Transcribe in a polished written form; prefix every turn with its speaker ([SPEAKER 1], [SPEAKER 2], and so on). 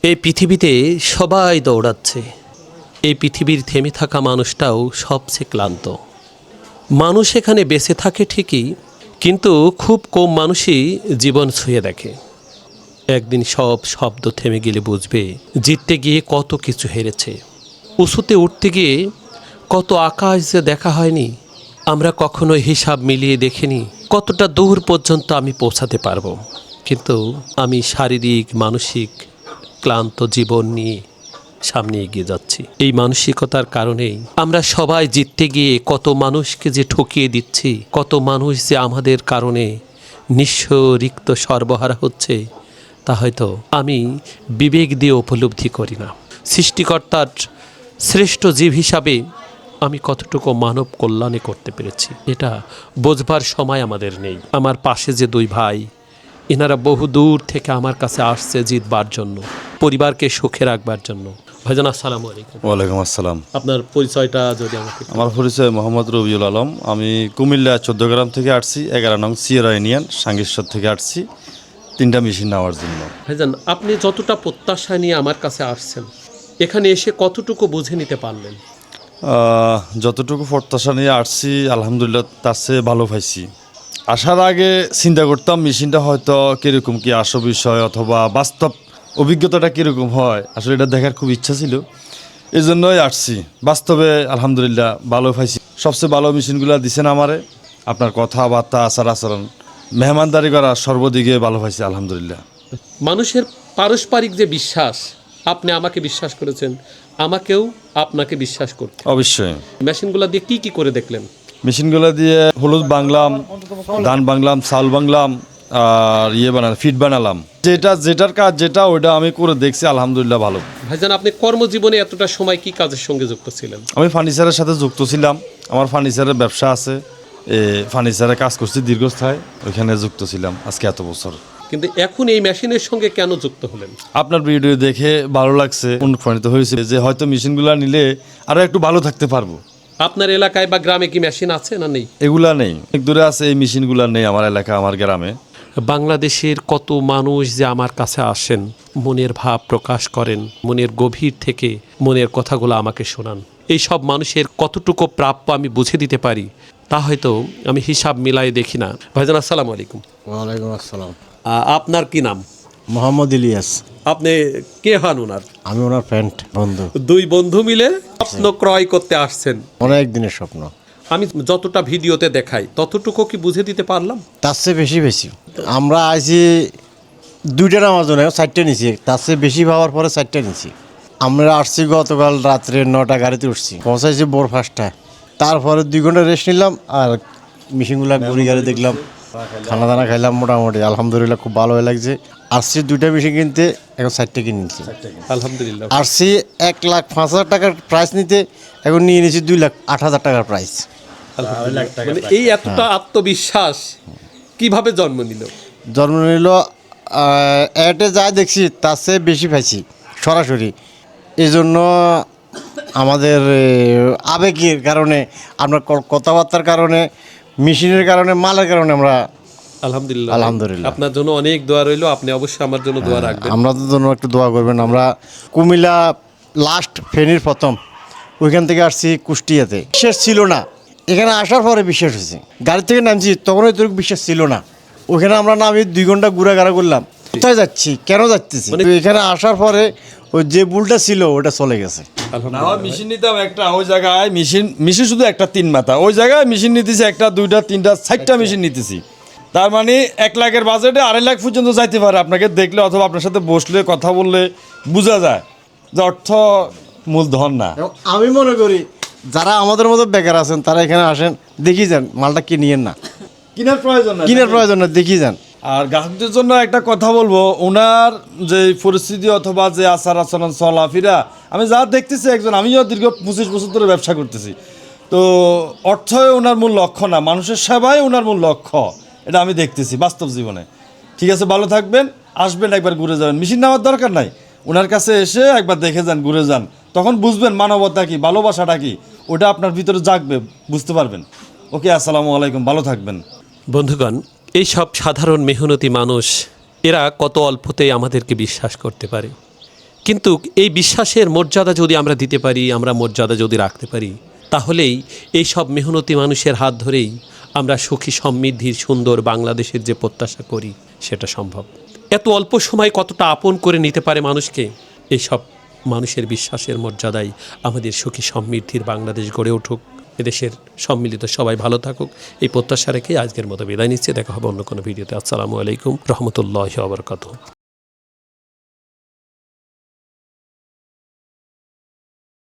[SPEAKER 1] এই পৃথিবীতে সবাই দৌড়াচ্ছে, এই পৃথিবীর থেমে থাকা মানুষটাও সবচেয়ে ক্লান্ত। মানুষ এখানে বেঁচে থাকে ঠিকই, কিন্তু খুব কম মানুষই জীবন ছুঁয়ে দেখে। একদিন সব শব্দ থেমে গেলে বুঝবে জিততে গিয়ে কত কিছু হেরেছে, উঁচুতে উঠতে গিয়ে কত আকাশ যে দেখা হয়নি। আমরা কখনো হিসাব মিলিয়ে দেখিনি কতটা দূর পর্যন্ত আমি পৌঁছাতে পারবো, কিন্তু আমি শারীরিক মানসিক ক্লান্ত জীবন নিয়ে সামনে এগিয়ে যাচ্ছি। এই মানসিকতার কারণেই আমরা সবাই জিততে গিয়ে কত মানুষকে যে ঠকিয়ে দিচ্ছি, কত মানুষ যে আমাদের কারণে নিঃস্ব রিক্ত সর্বহারা হচ্ছে, তা হয়তো আমি বিবেক দিয়ে উপলব্ধি করি না। সৃষ্টিকর্তার শ্রেষ্ঠ জীব হিসাবে আমি কতটুকু মানব কল্যাণে করতে পেরেছি এটা বোঝবার সময় আমাদের নেই। আমার পাশে যে দুই ভাই, এনারা বহু দূর থেকে আমার কাছে আসছে জিতবার জন্য, পরিবারকে সুখে রাখবার জন্য। ভাইজান আসসালামু আলাইকুম।
[SPEAKER 2] ওয়ালাইকুম আসসালাম।
[SPEAKER 1] আপনার পরিচয়টা যদি আমাকে।
[SPEAKER 2] আমার পরিচয় মোহাম্মদ রবিউল আলম। আমি কুমিল্লা 14 গ্রাম থেকে আসছি, 11 নং সিয়েরা ইউনিয়ন সাঙ্গেশ্বর থেকে আসছি 3টা মেশিন নেওয়ার জন্য।
[SPEAKER 1] ভাইজান, আপনি যতটা প্রত্যাশা নিয়ে আমার কাছে আসছেন, এখানে এসে কতটুকু বুঝে নিতে পারলেন?
[SPEAKER 2] যতটুকু প্রত্যাশা নিয়ে আসছি আলহামদুলিল্লাহ তার চেয়ে ভালো পাইছি। আসার আগে চিন্তা করতাম মেশিনটা হয়তো কীরকম কী আসল বিষয় অথবা বাস্তব অভিজ্ঞতাটা কীরকম হয়, আসলে এটা দেখার খুব ইচ্ছা ছিল, এই জন্যই আসছি। বাস্তবে আলহামদুলিল্লাহ ভালো পাইছি। সবচেয়ে ভালো মেশিনগুলো দিছেন আমারে। আপনার কথাবার্তা, আচার আচরণ, মেহমানদারি করা সর্বদিকে ভালো পাইছি আলহামদুলিল্লাহ।
[SPEAKER 1] মানুষের পারস্পরিক যে বিশ্বাস, আপনি আমাকে বিশ্বাস করেছেন, আমাকেও আপনাকে বিশ্বাস করতে।
[SPEAKER 2] অবশ্যই।
[SPEAKER 1] মেশিনগুলো দিয়ে কি কি করে দেখলেন?
[SPEAKER 2] মেশিনগুলো দিয়ে হলুদ বাংলাম, ধান বাংলাম, চাল বাংলাম, আর বানালাম, ফিট বানালাম। যেটার কাজ যেটা ওইটা আমি করে দেখছি আলহামদুলিল্লাহ ভালো।
[SPEAKER 1] ভাইজান, আপনি কর্মজীবনে এতটা সময় কি কাজের সঙ্গে যুক্ত ছিলেন?
[SPEAKER 2] আমি ফার্নিচারের সাথে যুক্ত ছিলাম। আমার ফার্নিচারের ব্যবসা আছে, ফার্নিচারে কাজ করছি দীর্ঘস্থায়ী, ওইখানে যুক্ত ছিলাম আজকে এত বছর।
[SPEAKER 1] কিন্তু এখন এই মেশিনের সঙ্গে কেন যুক্ত হলেন?
[SPEAKER 2] আপনার ভিডিও দেখে ভালো লাগছে, অনুপ্রাণিত হয়েছে যে হয়তো মেশিনগুলো নিলে আরও একটু ভালো থাকতে পারবো।
[SPEAKER 1] আপনার এলাকায় বা গ্রামে কি মেশিন আছে না নেই?
[SPEAKER 2] এগুলা নেই, অনেক দূরে আছে, এই মেশিনগুলো নেই আমার এলাকা, আমার গ্রামে।
[SPEAKER 1] বাংলাদেশের কত মানুষ যে আমার কাছে আসেন, মনের ভাব প্রকাশ করেন, মনের গভীর থেকে মনের কথাগুলো আমাকে শোনান। এই সব মানুষের কতটুকু প্রাপ্য আমি বুঝে দিতে পারি তা হয়তো আমি হিসাব মিলাই দেখি না। ভাইজান আসসালামু আলাইকুম।
[SPEAKER 3] ওয়ালাইকুম আসসালাম।
[SPEAKER 1] আপনার কি নাম?
[SPEAKER 3] মোহাম্মদ ইলিয়াস।
[SPEAKER 1] আপনি কে হন ওনার?
[SPEAKER 3] আমি ওনার ফ্রেন্ড, বন্ধু।
[SPEAKER 1] দুই বন্ধু মিলে স্বপ্ন ক্রয় করতে আসছেন।
[SPEAKER 3] অনেক দিনের স্বপ্ন।
[SPEAKER 1] আমি যতটা ভিডিওতে দেখাই ততটুকু কি বুঝে দিতে পারলাম?
[SPEAKER 3] তার চেয়ে বেশি আমরা আইছি 2টা নামার জন্য 4টে নিছি, তার চেয়ে বেশি ভাবার পরে 4টে নিছি। আমরা আসছি গতকাল রাত্রে 9টা গাড়িতে উঠছি, পৌঁছাইছি ভোর 5টায়। তারপরে 2 ঘন্টা রেস্ট নিলাম আর মেশিনগুলা ঘুরি গাড়ি দেখলাম, খানা দানা খাইলাম। মোটামুটি আলহামদুলিল্লাহ খুব ভালো হয়ে লাগছে। আসছি 2টা মেশিন কিনতে, এখন 4টে কিনে নিচ্ছি
[SPEAKER 1] আলহামদুলিল্লাহ।
[SPEAKER 3] আসছি 1,05,000 টাকার প্রাইস নিতে, এখন নিয়ে নিয়েছি 2,08,000 টাকার প্রাইস।
[SPEAKER 1] মানে এই এতটা আত্মবিশ্বাস কিভাবে জন্ম নিল?
[SPEAKER 3] জন্ম নিল অ্যাডে যা দেখছি তার চেয়ে বেশি পাইছি সরাসরি। এই জন্য আমাদের আবেগের কারণে, আপনার কথাবার্তার কারণে, মেশিনের কারণে, মালের কারণে আমরা
[SPEAKER 1] আলহামদুলিল্লাহ।
[SPEAKER 3] আলহামদুলিল্লাহ।
[SPEAKER 1] আপনার জন্য অনেক দোয়া রইলো, আপনি অবশ্যই আমার জন্য দোয়া রাখবেন।
[SPEAKER 3] আমাদের জন্য একটু দোয়া করবেন। আমরা কুমিল্লা লাস্ট ফেনীর প্রথম, ওইখান থেকে আসছি কুষ্টিয়াতে। বিশ্বাস ছিল না, এখানে আসার পরে বিশ্বাস হয়েছে। গাড়ি থেকে নামছি তখন এতটুকু বিশ্বাস ছিল না। ওখানে আমরা নামি 2 ঘন্টা ঘোরাঘাড়া করলাম, কোথায় যাচ্ছি, কেন যাচ্ছি। এখানে আসার পরে ওই যে বুলটা ছিল ওটা চলে গেছে।
[SPEAKER 2] মেশিন নিতাম একটা, ওই জায়গায় মেশিন শুধু একটা 3 মাথা, ওই জায়গায় মেশিন নিতেছি একটা, 2টা, 3টা, 4টা মেশিন নিতেছি। তার মানে 1 লাখের বাজেটে 2.5 লাখ পর্যন্ত যাইতে পারে। আপনাকে দেখলে অথবা আপনার সাথে বসলে কথা বললে বোঝা যায় যে অর্থ মূলধন না।
[SPEAKER 3] আমি মনে করি যারা আমাদের মতো বেকার আছেন তারা এখানে আসেন, দেখি যান, মালটা কিনিয়েন না,
[SPEAKER 2] কেনার
[SPEAKER 3] প্রয়োজন না, দেখি যান।
[SPEAKER 2] আর গ্রাহকদের জন্য একটা কথা বলবো, ওনার যে পরিস্থিতি অথবা যে আচার আচরণ চলাফেরা আমি যা দেখতেছি, আমিও দীর্ঘ 25 বছর ধরে ব্যবসা করতেছি, তো অর্থই ওনার মূল লক্ষ্য না, মানুষের সেবাই ওনার মূল লক্ষ্য, এটা আমি দেখতেছি বাস্তব জীবনে। ঠিক আছে, ভালো থাকবেন, আসবেন, একবার ঘুরে যাবেন। মেশিন নেওয়ার দরকার নাই, ওনার কাছে এসে একবার দেখে যান, ঘুরে যান, তখন বুঝবেন মানবতা কি, ভালোবাসাটা কি, ওটা আপনার ভিতরে জাগবে, বুঝতে পারবেন। ওকে, আসসালামু আলাইকুম, ভালো থাকবেন।
[SPEAKER 1] বন্ধুগণ, এই সব সাধারণ মেহনতি মানুষ, এরা কত অল্পতেই আমাদেরকে বিশ্বাস করতে পারে। কিন্তু এই বিশ্বাসের মর্যাদা যদি আমরা দিতে পারি, আমরা মর্যাদা যদি রাখতে পারি, তাহলেই এই সব মেহনতি মানুষের হাত ধরেই আমরা সুখী সমৃদ্ধির সুন্দর বাংলাদেশের যে প্রত্যাশা করি সেটা সম্ভব। এত অল্প সময় কতটা আপন করে নিতে পারে মানুষকে, এইসব মানুষের বিশ্বাসের মর্যাদায় আমাদের সুখী সমৃদ্ধির বাংলাদেশ গড়ে উঠুক। এদেশের সম্মিলিত সবাই ভালো থাকুক, এই প্রত্যাশা রেখে আজকের মতো বিদায় নিচ্ছে। দেখা হবে অন্য কোনো ভিডিওতে। আসসালামু আলাইকুম রহমতুল্লাহি ওয়া বারাকাতুহু।